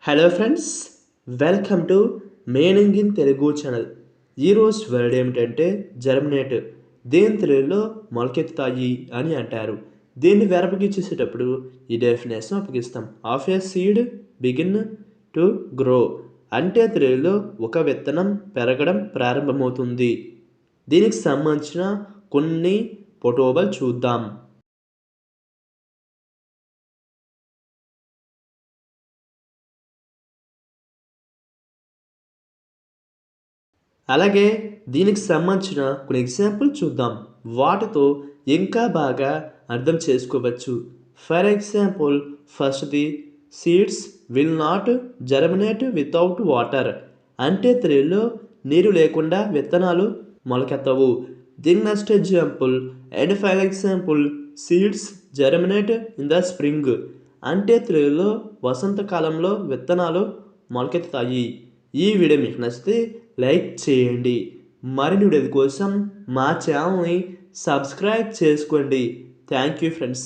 Hello friends, welcome to meaning in Telugu channel. ఈరోజు word ఏమిటంటే germinate. దీని తెలుగులో మొలకెత్తుతాయి అని అంటారు. దీన్ని వెరపకి చూసేటప్పుడు ఈ డెఫినేషన్ ఉపయోగిస్తాం. Of A seed begin to grow అంటే తెలుగులో ఒక విత్తనం పెరగడం ప్రారంభమవుతుంది. దీనికి సంబంధించిన కొన్ని ఫోటోలు చూద్దాం. అలాగే దీనికి సంబంధించిన కొన్ని ఎగ్జాంపుల్ చూద్దాం. వాటితో ఇంకా బాగా అర్థం చేసుకోవచ్చు. ఫర్ ఎగ్జాంపుల్, ఫస్ట్ది seeds will not germinate without water అంటే తెలుగులో నీరు లేకుండా విత్తనాలు మొలకెత్తవు. దీని next example and final example, seeds germinate in the spring అంటే తెలుగులో వసంతకాలంలో విత్తనాలు మొలకెత్తుతాయి. ఈ వీడియో మీకు నచ్చితే లైక్ చేయండి. మరిన్ని వీడియోల కోసం మా ఛానల్ని సబ్స్క్రైబ్ చేసుకోండి. Thank you friends.